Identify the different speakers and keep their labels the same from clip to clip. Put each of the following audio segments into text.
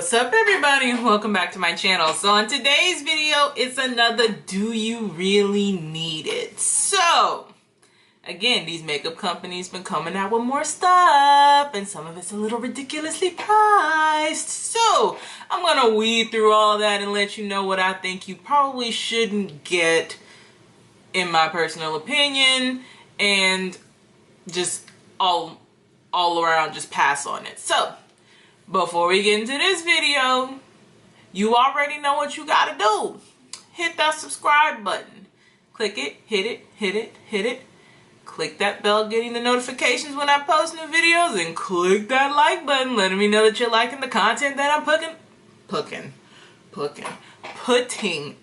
Speaker 1: What's up everybody and welcome back to my channel. So on today's video, it's another Do You Really Need It? So again, these makeup companies been coming out with more stuff and some of it's a little ridiculously priced. So I'm gonna weed through all that and let you know what I think you probably shouldn't get in my personal opinion, and just all around just pass on it. So before we get into this video, you already know what you gotta do. Hit that subscribe button. Click it, hit it, hit it, hit it. Click that bell getting the notifications when I post new videos, and click that like button letting me know that you're liking the content that I'm putting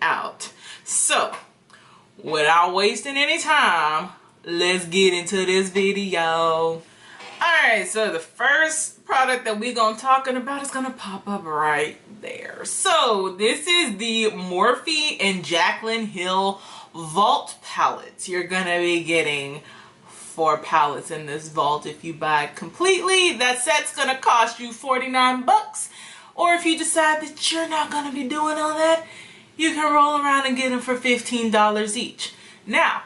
Speaker 1: out. So, without wasting any time, let's get into this video. Alright, so the first product that we're gonna talking about is gonna pop up right there. So this is the Morphe and Jaclyn Hill Vault palettes. You're gonna be getting 4 palettes in this vault if you buy it completely. That set's gonna cost you 49 bucks. Or if you decide that you're not gonna be doing all that, you can roll around and get them for $15 each. Now,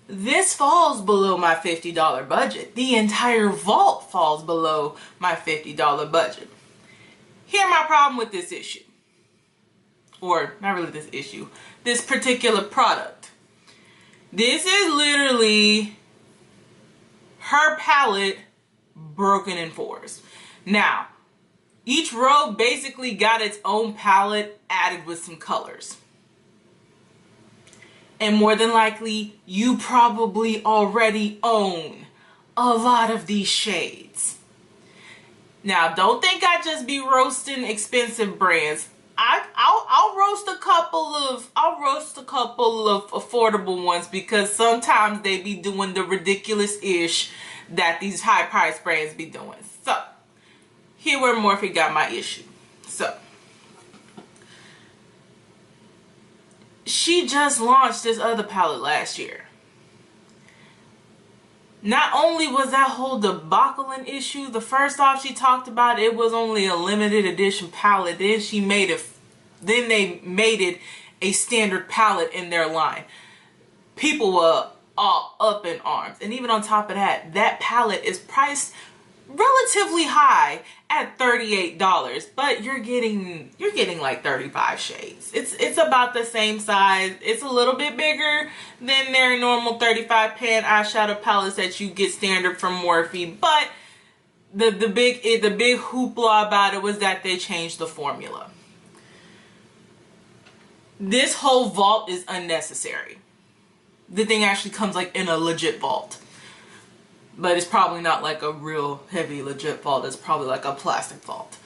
Speaker 1: this falls below my $50 budget. The entire vault falls below my $50 budget. Here's my problem with this issue. Or, not really this issue. This particular product. This is literally her palette broken in 4s. Now, each row basically got its own palette added with some colors. And more than likely, you probably already own a lot of these shades. Now, don't think I just be roasting expensive brands. I'll roast a couple of affordable ones, because sometimes they be doing the ridiculous-ish that these high-priced brands be doing. So, here where Morphe got my issue. So, she just launched this other palette last year. Not only was that whole debacle an issue, the first off she talked about it was only a limited edition palette. Then they made it a standard palette in their line. People were all up in arms. And even on top of that, that palette is priced relatively high at $38, but you're getting like 35 shades. It's about the same size. It's a little bit bigger than their normal 35 pan eyeshadow palettes that you get standard from Morphe, but the big hoopla about it was that they changed the formula. This whole vault is unnecessary. The thing actually comes like in a legit vault. But it's probably not like a real heavy legit vault. It's probably like a plastic vault.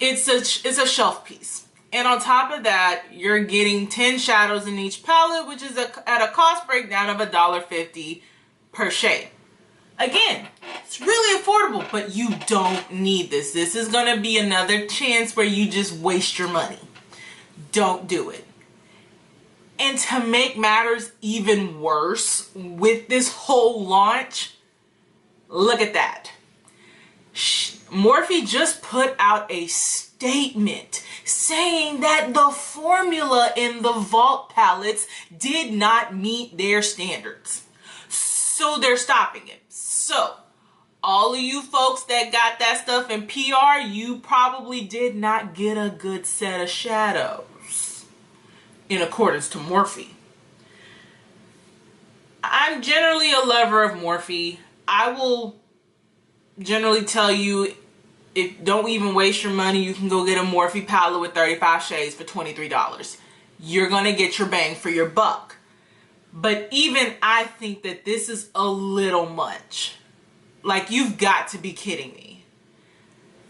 Speaker 1: It's a shelf piece. And on top of that, you're getting 10 shadows in each palette, which is at a cost breakdown of $1.50 per shade. Again, it's really affordable, but you don't need this. This is going to be another chance where you just waste your money. Don't do it. And to make matters even worse with this whole launch, look at that. Morphe just put out a statement saying that the formula in the Vault palettes did not meet their standards. So they're stopping it. So all of you folks that got that stuff in PR, you probably did not get a good set of shadows in accordance to Morphe. I'm generally a lover of Morphe. I will generally tell you, if don't even waste your money, you can go get a Morphe palette with 35 shades for $23. You're gonna get your bang for your buck. But even I think that this is a little much. Like, you've got to be kidding me.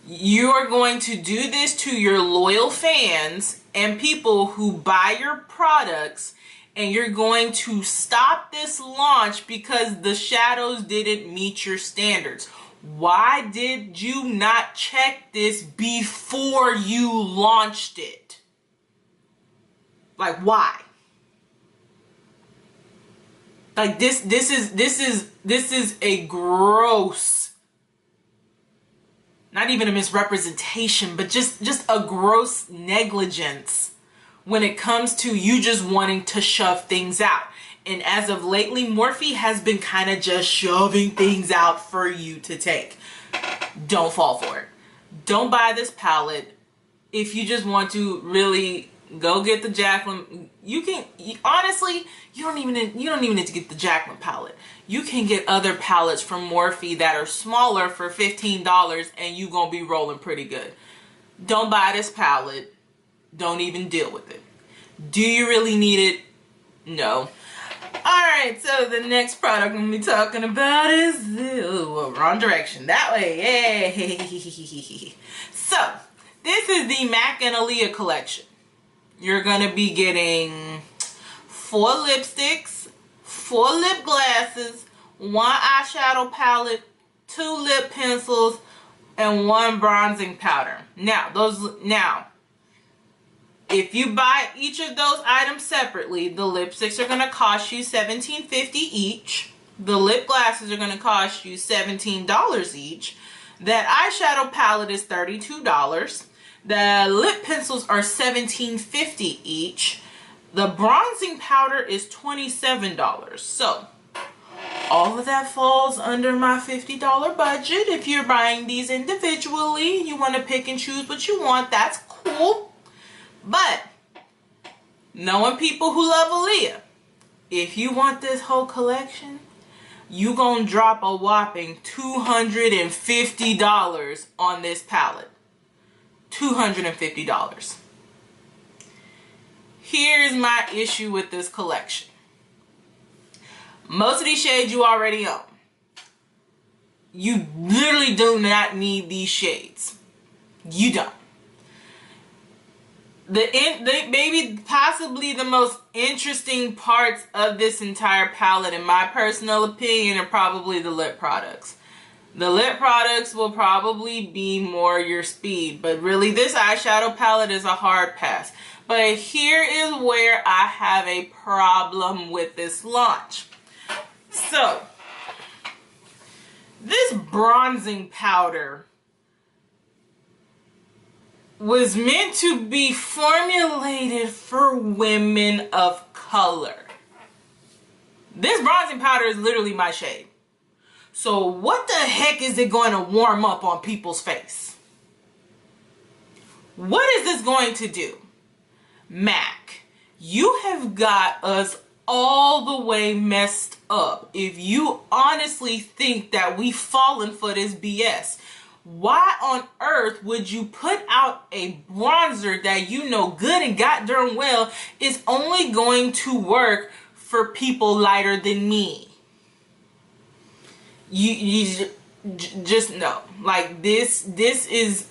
Speaker 1: You are going to do this to your loyal fans and people who buy your products, and you're going to stop this launch because the shadows didn't meet your standards. Why did you not check this before you launched it? Like, why? Like, this is a gross not even a misrepresentation, but just a gross negligence when it comes to you just wanting to shove things out. And as of lately, Morphe has been kind of just shoving things out for you to take. Don't fall for it. Don't buy this palette. If you just want to really go get the Jaclyn, honestly, you don't even need to get the Jaclyn palette. You can get other palettes from Morphe that are smaller for $15 and you gonna be rolling pretty good. Don't buy this palette. Don't even deal with it. Do you really need it? No. Alright, so the next product I'm going to be talking about is wrong direction. That way. Yay. So, this is the MAC and Aaliyah collection. You're going to be getting 4 lipsticks, 4 lip glosses, 1 eyeshadow palette, 2 lip pencils, and 1 bronzing powder. Now, if you buy each of those items separately, the lipsticks are going to cost you $17.50 each. The lip glosses are going to cost you $17 each. That eyeshadow palette is $32. The lip pencils are $17.50 each. The bronzing powder is $27. So, all of that falls under my $50 budget. If you're buying these individually, you want to pick and choose what you want, that's cool. But, knowing people who love Aaliyah, if you want this whole collection, you gonna drop a whopping $250 on this palette. $250. Here's my issue with this collection. Most of these shades you already own. You literally do not need these shades. You don't. Maybe possibly the most interesting parts of this entire palette, in my personal opinion, are probably the lip products. The lip products will probably be more your speed, but really this eyeshadow palette is a hard pass. But here is where I have a problem with this launch. So, this bronzing powder was meant to be formulated for women of color. This bronzing powder is literally my shade. So what the heck is it going to warm up on people's face? What is this going to do? MAC, you have got us all the way messed up if you honestly think that we've fallen for this BS. Why on earth would you put out a bronzer that you know good and goddamn well is only going to work for people lighter than me? You just know, like this is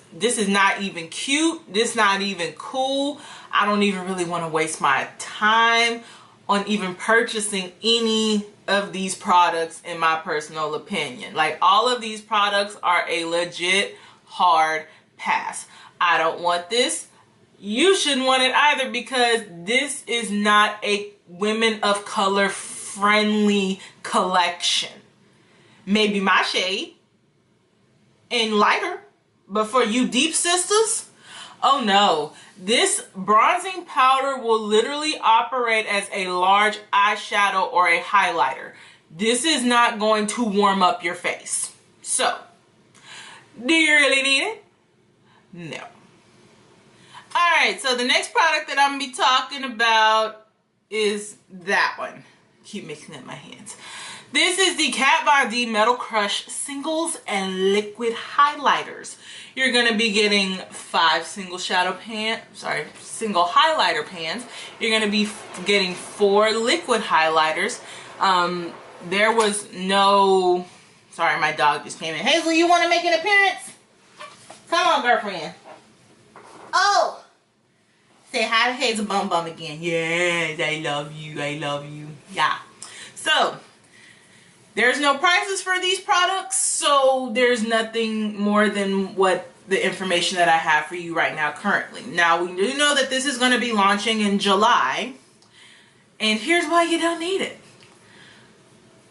Speaker 1: not even cute. This not even cool. I don't even really want to waste my time on even purchasing any of these products, in my personal opinion. Like, all of these products are a legit hard pass. I don't want this. You shouldn't want it either, because this is not a women of color friendly collection. Maybe my shade and lighter, but for you deep sisters, oh no. This bronzing powder will literally operate as a large eyeshadow or a highlighter. This is not going to warm up your face. So, do you really need it? No. Alright, so the next product that I'm going to be talking about is that one. Keep mixing up my hands. This is the Kat Von D Metal Crush Singles and Liquid Highlighters. You're going to be getting 5 single highlighter pans. You're going to be getting 4 liquid highlighters. There was no... Sorry, my dog just came in. Hazel, you want to make an appearance? Come on, girlfriend. Oh! Say hi to Hazel Bum Bum again. Yes, I love you. I love you. Yeah. So... there's no prices for these products, so there's nothing more than what the information that I have for you right now currently. Now, we do know that this is going to be launching in July, and here's why you don't need it.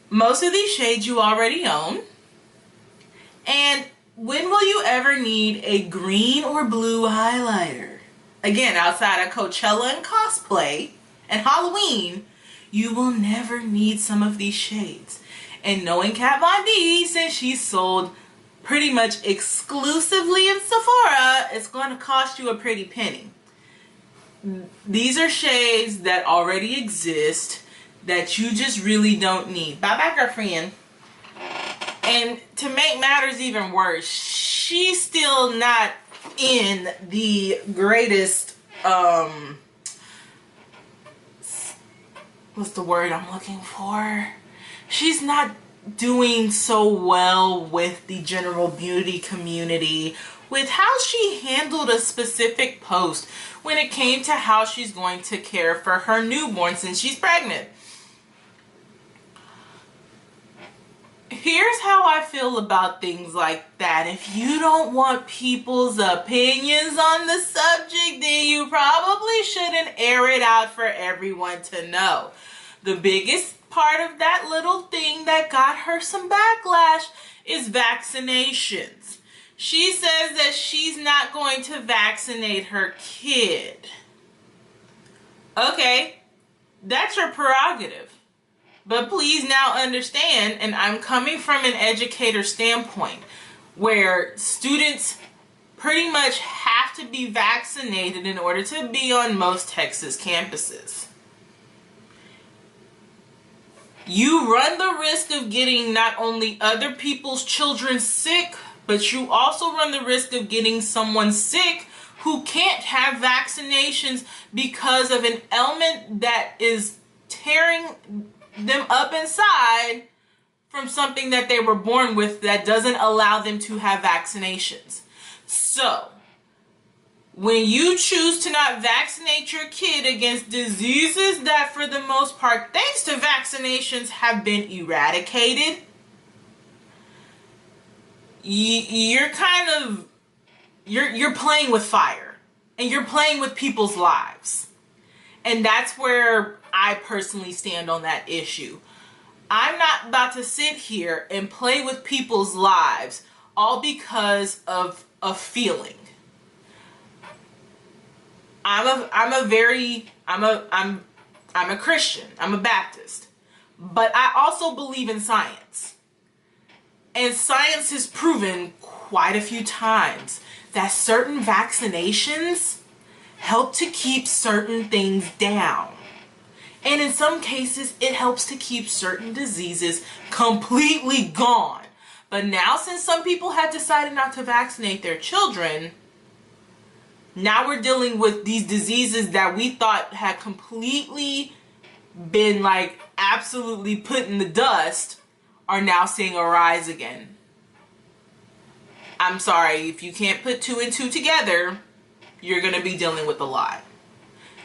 Speaker 1: Most of these shades you already own, and when will you ever need a green or blue highlighter? Again, outside of Coachella and cosplay and Halloween, you will never need some of these shades. And knowing Kat Von D, since she's sold pretty much exclusively in Sephora, it's going to cost you a pretty penny. These are shades that already exist that you just really don't need. Bye bye, girlfriend. And to make matters even worse, she's still not in the greatest, what's the word I'm looking for? She's not doing so well with the general beauty community with how she handled a specific post when it came to how she's going to care for her newborn since she's pregnant. Here's how I feel about things like that. If you don't want people's opinions on the subject, then you probably shouldn't air it out for everyone to know. The biggest part of that little thing that got her some backlash is vaccinations. She says that she's not going to vaccinate her kid. Okay, that's your prerogative. But please now understand, and I'm coming from an educator standpoint, where students pretty much have to be vaccinated in order to be on most Texas campuses. You run the risk of getting not only other people's children sick, but you also run the risk of getting someone sick who can't have vaccinations because of an ailment that is tearing them up inside from something that they were born with that doesn't allow them to have vaccinations. So, when you choose to not vaccinate your kid against diseases that for the most part, thanks to vaccinations, have been eradicated, you're playing with fire and you're playing with people's lives. And that's where I personally stand on that issue. I'm not about to sit here and play with people's lives all because of a feeling. I'm a Christian. I'm a Baptist. But I also believe in science. And science has proven quite a few times that certain vaccinations help to keep certain things down. And in some cases, it helps to keep certain diseases completely gone. But now, since some people have decided not to vaccinate their children, now we're dealing with these diseases that we thought had completely been like absolutely put in the dust are now seeing a rise again. I'm sorry, if you can't put two and two together, you're going to be dealing with a lot.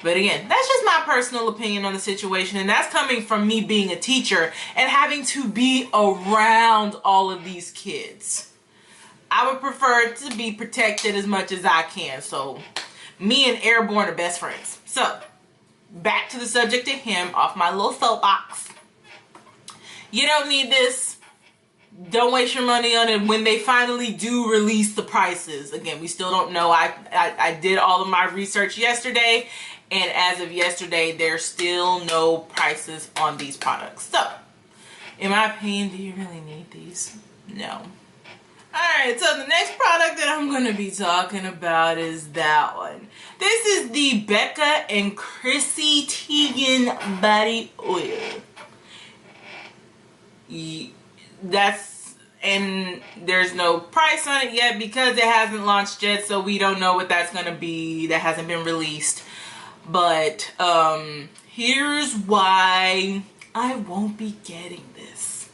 Speaker 1: But again, that's just my personal opinion on the situation, and that's coming from me being a teacher and having to be around all of these kids. I would prefer to be protected as much as I can, so me and Airborne are best friends. So, back to the subject at hand, off my little soapbox. You don't need this. Don't waste your money on it when they finally do release the prices. Again, we still don't know. I did all of my research yesterday, and as of yesterday, there's still no prices on these products. So, in my opinion, do you really need these? No. Alright, so the next product that I'm going to be talking about is that one. This is the Becca and Chrissy Teigan Body Oil. And there's no price on it yet because it hasn't launched yet, so we don't know what that's going to be. That hasn't been released. But here's why I won't be getting this.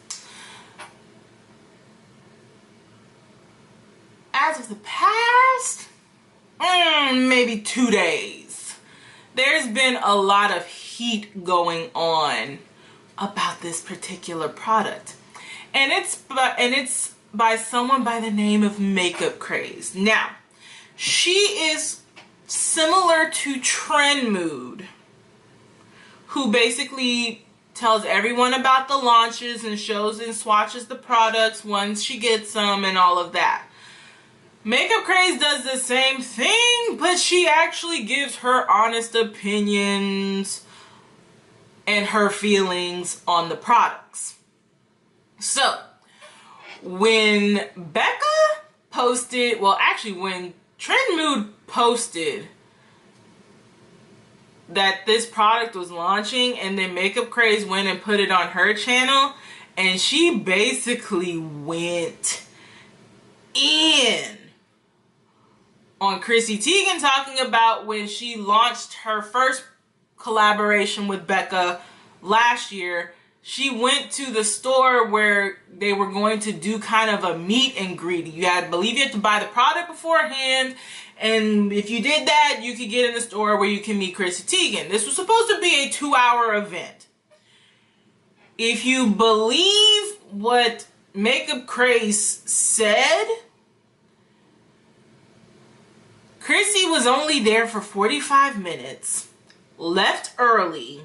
Speaker 1: As of the past, maybe 2 days, there's been a lot of heat going on about this particular product. And it's by someone by the name of Makeup Craze. Now, she is similar to Trend Mood, who basically tells everyone about the launches and shows and swatches the products once she gets them and all of that. Makeup Craze does the same thing, but she actually gives her honest opinions and her feelings on the products. So, when Becca posted, well actually when Trend Mood posted that this product was launching, and then Makeup Craze went and put it on her channel, and she basically went in on Chrissy Teigan, talking about when she launched her first collaboration with Becca last year. She went to the store where they were going to do kind of a meet and greet. I believe you had to buy the product beforehand, and if you did that, you could get in the store where you can meet Chrissy Teigan. This was supposed to be a 2-hour event. If you believe what Makeup Craze said, Chrissy was only there for 45 minutes, left early,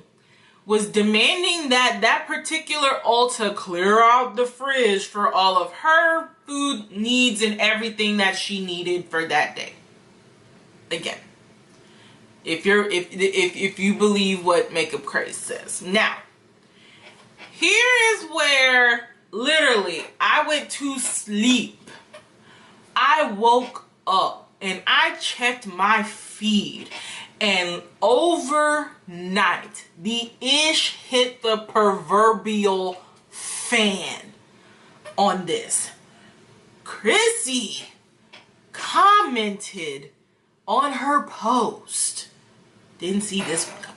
Speaker 1: was demanding that that particular Ulta clear out the fridge for all of her food needs and everything that she needed for that day. Again, if you believe what Makeup Craze says. Now, here is where literally I went to sleep. I woke up and I checked my feed, and overnight the ish hit the proverbial fan on this. Chrissy commented on her post, didn't see this one coming,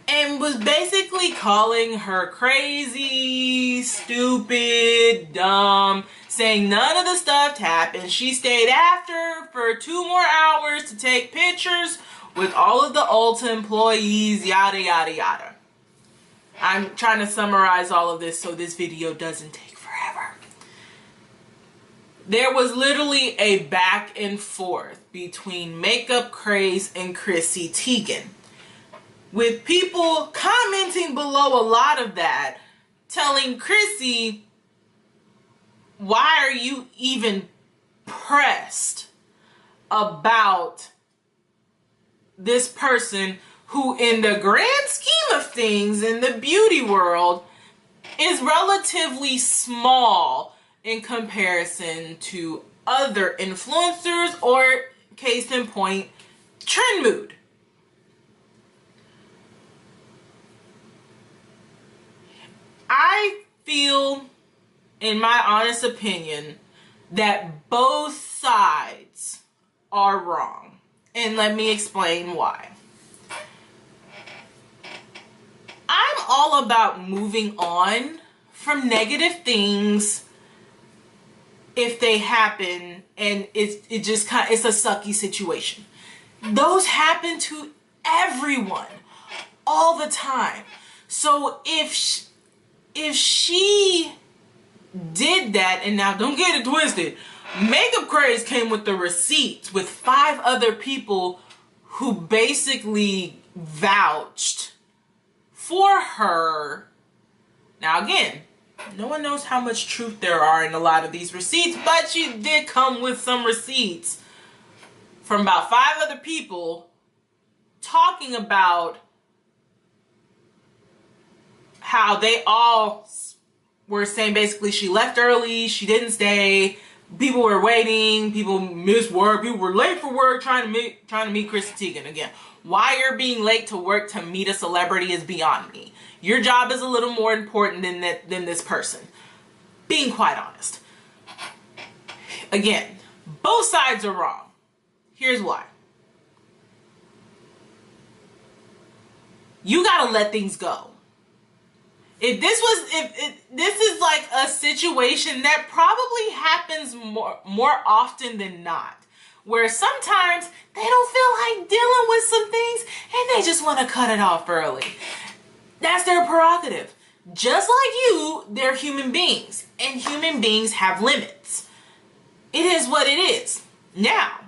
Speaker 1: and was basically calling her crazy, stupid, dumb, saying none of the stuff happened. She stayed after for 2 more hours to take pictures with all of the Ulta employees, yada, yada, yada. I'm trying to summarize all of this so this video doesn't take forever. There was literally a back and forth between Makeup Craze and Chrissy Teigan, with people commenting below a lot of that, telling Chrissy, why are you even pressed about this person who, in the grand scheme of things in the beauty world, is relatively small in comparison to other influencers, or case in point, Trend Mood. I feel, in my honest opinion, that both sides are wrong. And let me explain why. I'm all about moving on from negative things if they happen and it's a sucky situation. Those happen to everyone all the time. So if she did that, and now don't get it twisted, Makeup Craze came with the receipts with 5 other people who basically vouched for her. Now again, no one knows how much truth there are in a lot of these receipts, but she did come with some receipts from about 5 other people talking about how they all were saying basically she left early, she didn't stay, people were waiting, people missed work, people were late for work trying to meet Chrissy Teigan. Again, why you're being late to work to meet a celebrity is beyond me. Your job is a little more important than this person. Being quite honest. Again, both sides are wrong. Here's why. You gotta let things go. If this is like a situation that probably happens more often than not, where sometimes they don't feel like dealing with some things and they just want to cut it off early. That's their prerogative. Just like you, they're human beings, and human beings have limits. It is what it is. Now,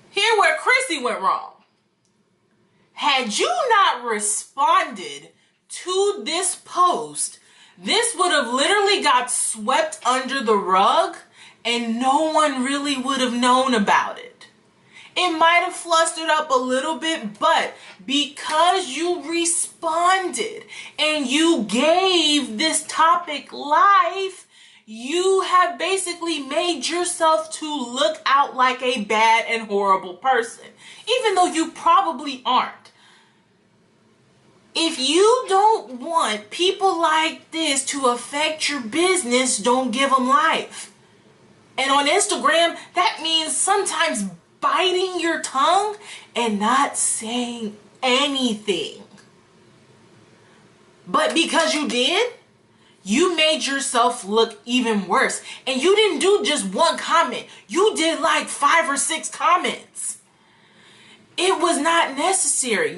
Speaker 1: here where Chrissy went wrong. Had you not responded to this post this would have literally got swept under the rug and no one really would have known about it. It might have flustered up a little bit, but because you responded and you gave this topic life, you have basically made yourself to look out like a bad and horrible person, even though you probably aren't. If you don't want people like this to affect your business, don't give them life. And on Instagram, that means sometimes biting your tongue and not saying anything. But because you did, you made yourself look even worse. And you didn't do just one comment. You did like 5 or 6 comments. It was not necessary.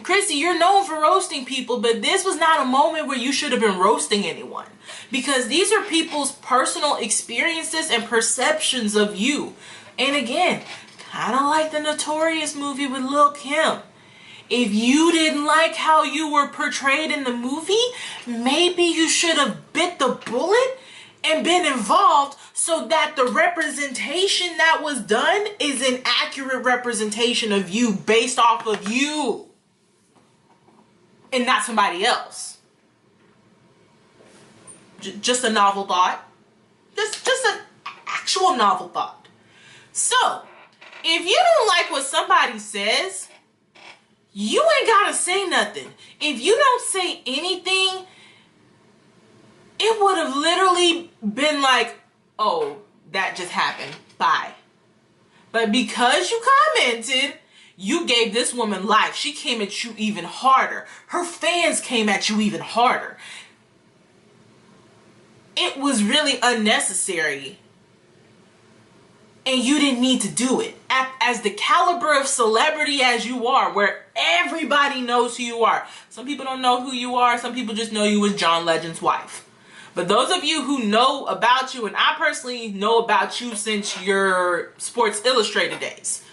Speaker 1: Chrissy, you're known for roasting people, but this was not a moment where you should have been roasting anyone. Because these are people's personal experiences and perceptions of you. And again, kind of like the Notorious movie with Lil' Kim. If you didn't like how you were portrayed in the movie, maybe you should have bit the bullet and been involved so that the representation that was done is an accurate representation of you based off of you and not somebody else. Just a novel thought. Just an actual novel thought. So, if you don't like what somebody says, you ain't gotta say nothing. If you don't say anything, it would have literally been like, oh, that just happened. Bye. But because you commented, you gave this woman life. She came at you even harder. Her fans came at you even harder. It was really unnecessary. And you didn't need to do it. As the caliber of celebrity as you are, where everybody knows who you are. Some people don't know who you are. Some people just know you as John Legend's wife. But those of you who know about you, and I personally know about you since your Sports Illustrated days,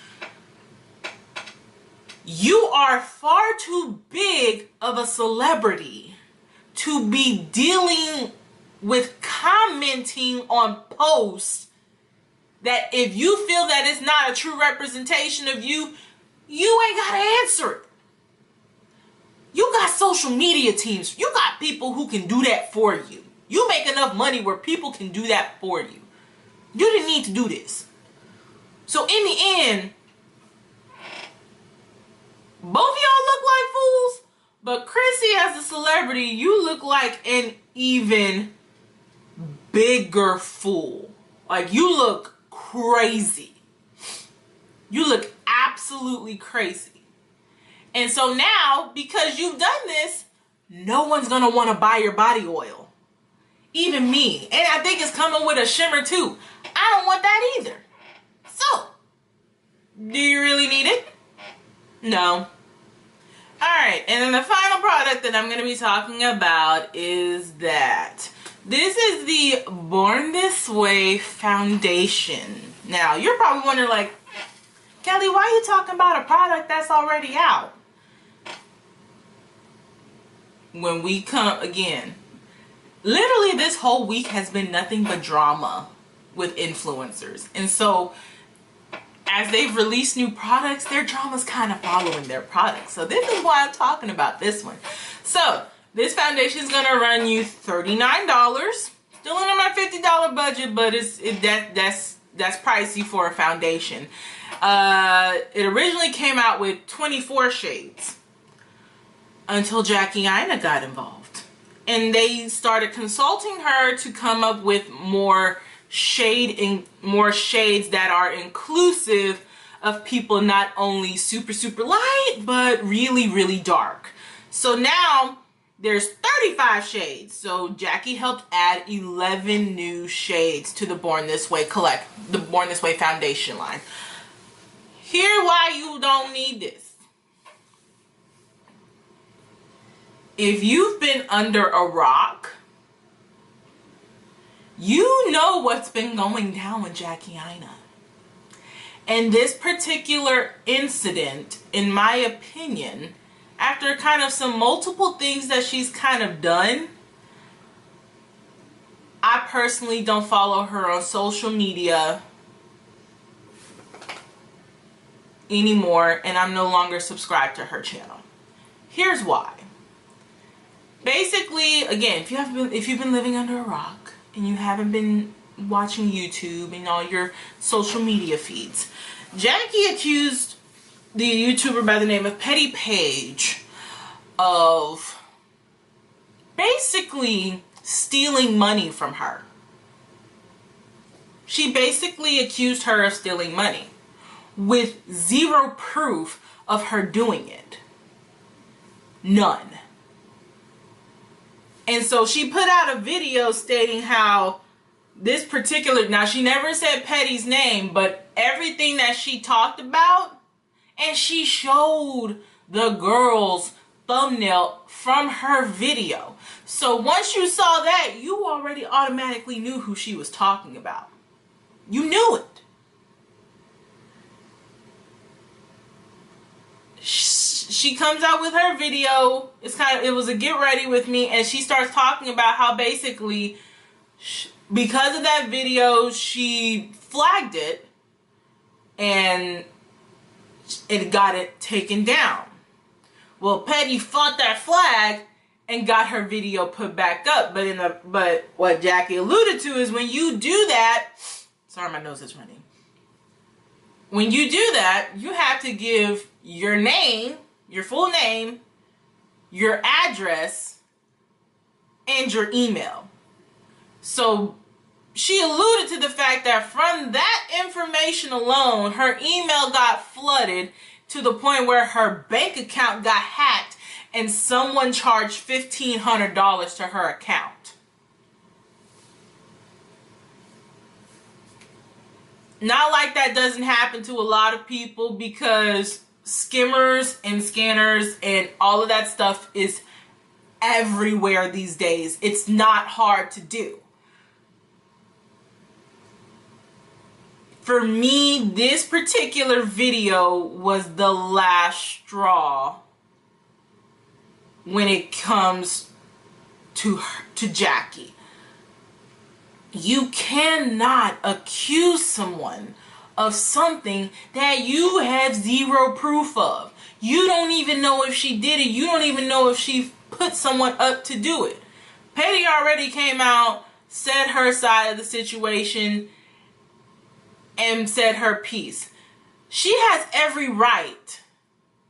Speaker 1: you are far too big of a celebrity to be dealing with commenting on posts that if you feel that it's not a true representation of you, you ain't gotta answer it. You got social media teams. You got people who can do that for you. You make enough money where people can do that for you. You didn't need to do this. So in the end, both of y'all look like fools, but Chrissy as a celebrity, you look like an even bigger fool. Like, you look crazy. You look absolutely crazy. And so now, because you've done this, no one's gonna want to buy your body oil. Even me. And I think it's coming with a shimmer too. I don't want that either. So, do you really need it? No. Alright, and then the final product that I'm going to be talking about is that this is the Born This Way foundation. Now, you're probably wondering like, Kelly, why are you talking about a product that's already out? When we come again, literally this whole week has been nothing but drama with influencers. And so as they've released new products, their drama's kind of following their products. So this is why I'm talking about this one. So this foundation is going to run you $39. Still under my $50 budget, but that's pricey for a foundation. It originally came out with 24 shades until Jaclyn got involved. And they started consulting her to come up with more shades that are inclusive of people not only super light, but really dark. So now there's 35 shades. So Jackie helped add 11 new shades to the Born This Way foundation line. Here's why you don't need this. If you've been under a rock, you know what's been going down with Jaclyn. And this particular incident, in my opinion, after kind of some multiple things that she's kind of done, I personally don't follow her on social media anymore, and I'm no longer subscribed to her channel. Here's why. Basically, again, if you've been living under a rock and you haven't been watching YouTube and all your social media feeds, Jackie accused the YouTuber by the name of Petty Page of basically stealing money from her. She basically accused her of stealing money with zero proof of her doing it. None. And so she put out a video stating how this particular, now she never said Petty's name, but everything that she talked about, and she showed the girl's thumbnail from her video. So once you saw that, you already automatically knew who she was talking about. You knew it. She comes out with her video. It was a get ready with me, and she starts talking about how basically because of that video she flagged it and it got it taken down. Well, Petty fought that flag and got her video put back up. But what Jackie alluded to is when you do that, sorry, my nose is running. When you do that, you have to give your name, your full name, your address, and your email. So she alluded to the fact that from that information alone, her email got flooded to the point where her bank account got hacked and someone charged $1,500 to her account. Not like that doesn't happen to a lot of people, because skimmers and scanners and all of that stuff is everywhere these days. It's not hard to do. For me, this particular video was the last straw when it comes to Jackie. You cannot accuse someone of something that you have zero proof of. You don't even know if she did it. You don't even know if she put someone up to do it. Petty already came out, said her side of the situation, and said her piece. She has every right,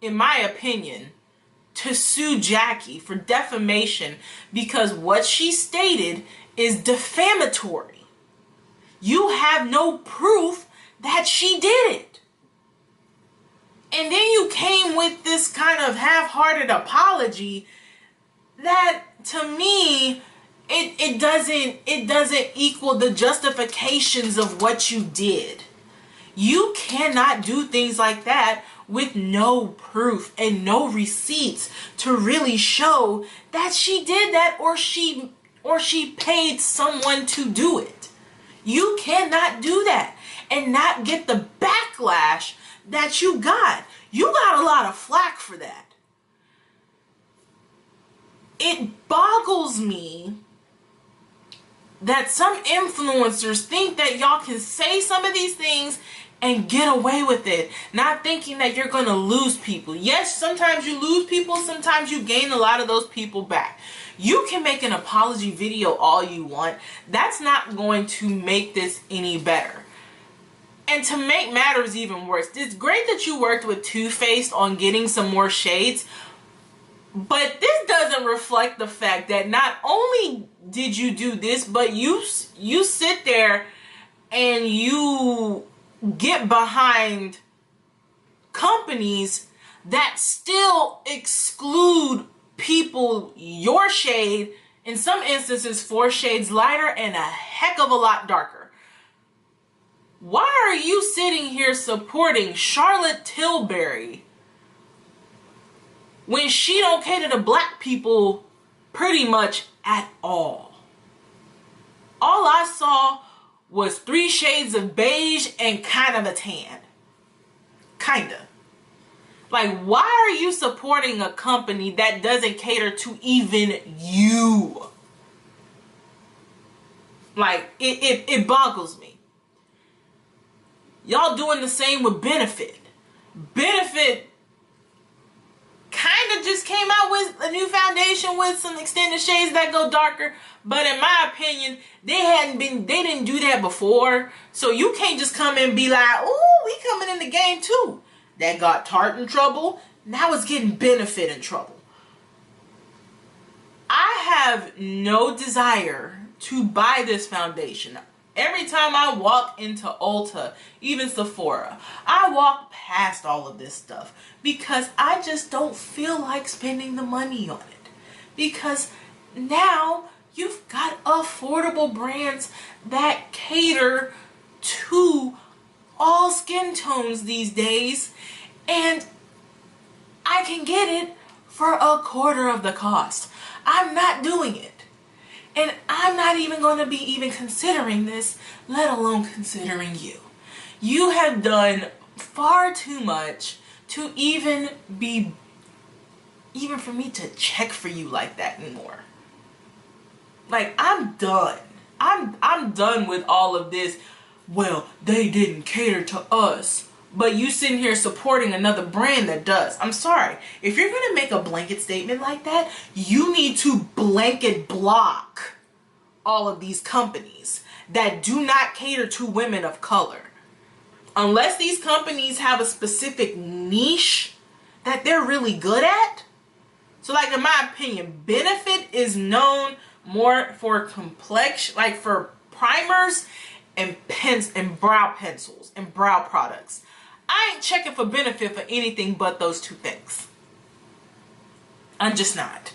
Speaker 1: in my opinion, to sue Jackie for defamation, because what she stated is defamatory. You have no proof that she did it. And then you came with this kind of half-hearted apology that, to me, it doesn't equal the justifications of what you did. You cannot do things like that with no proof and no receipts to really show that she did that, or she paid someone to do it. You cannot do that and not get the backlash that you got. You got a lot of flack for that. It boggles me that some influencers think that y'all can say some of these things and get away with it, not thinking that you're going to lose people. Yes, sometimes you lose people, sometimes you gain a lot of those people back. You can make an apology video all you want. That's not going to make this any better. And to make matters even worse, it's great that you worked with Too Faced on getting some more shades, but this doesn't reflect the fact that not only did you do this, but you sit there and you get behind companies that still exclude people your shade, in some instances 4 shades lighter and a heck of a lot darker. Why are you sitting here supporting Charlotte Tilbury when she don't cater to black people pretty much at all? All I saw was 3 shades of beige and kind of a tan. Kinda. Like, why are you supporting a company that doesn't cater to even you? Like, it boggles me. Y'all doing the same with Benefit. Benefit kind of just came out with a new foundation with some extended shades that go darker, but in my opinion, they didn't do that before. So you can't just come and be like, ooh, we coming in the game too. That got Tarte in trouble. Now it's getting Benefit in trouble. I have no desire to buy this foundation. Every time I walk into Ulta, even Sephora, I walk past all of this stuff because I just don't feel like spending the money on it. Because now you've got affordable brands that cater to all skin tones these days, and I can get it for a quarter of the cost. I'm not doing it. And I'm not even going to be even considering this, let alone considering you. You have done far too much to even for me to check for you like that anymore. Like, I'm done. I'm done with all of this. Well, they didn't cater to us, but you sitting here supporting another brand that does. I'm sorry. If you're going to make a blanket statement like that, you need to blanket block all of these companies that do not cater to women of color. Unless these companies have a specific niche that they're really good at. So, like, in my opinion, Benefit is known more for complexion, like for primers and pens and brow pencils and brow products. I ain't checking for Benefit for anything but those two things. I'm just not.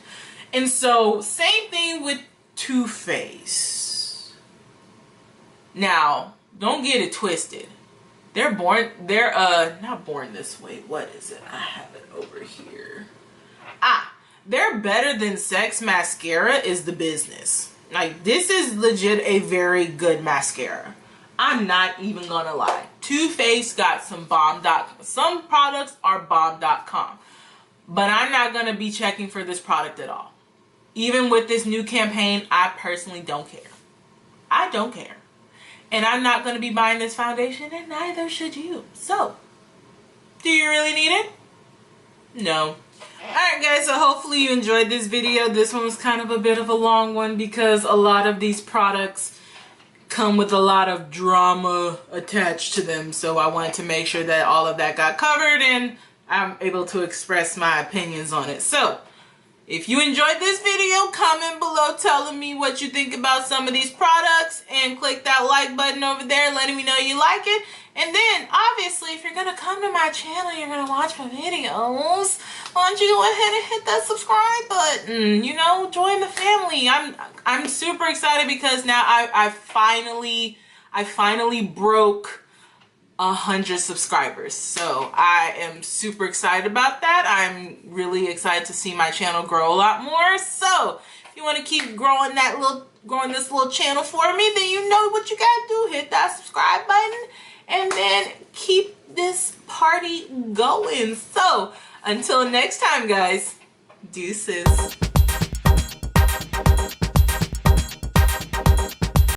Speaker 1: And so, same thing with Too Faced. Now, don't get it twisted. They're not born this way. What is it? I have it over here. They're better than sex mascara is the business. Like, this is legit a very good mascara. I'm not even gonna lie. Too Faced got some bomb.com. Some products are bomb.com. But I'm not gonna be checking for this product at all. Even with this new campaign, I personally don't care. I don't care. And I'm not going to be buying this foundation, and neither should you. So, do you really need it? No. Alright guys, so hopefully you enjoyed this video. This one was kind of a bit of a long one because a lot of these products come with a lot of drama attached to them. So I wanted to make sure that all of that got covered and I'm able to express my opinions on it. So, if you enjoyed this video, comment below telling me what you think about some of these products and click that like button over there letting me know you like it. And then, obviously, if you're going to come to my channel, you're going to watch my videos, why don't you go ahead and hit that subscribe button, you know, join the family. I'm super excited because now I finally broke 100 subscribers, so I am super excited about that. I'm really excited to see my channel grow a lot more. So if you want to keep growing this little channel for me, then you know what you gotta do. Hit that subscribe button and then keep this party going. So until next time guys, deuces.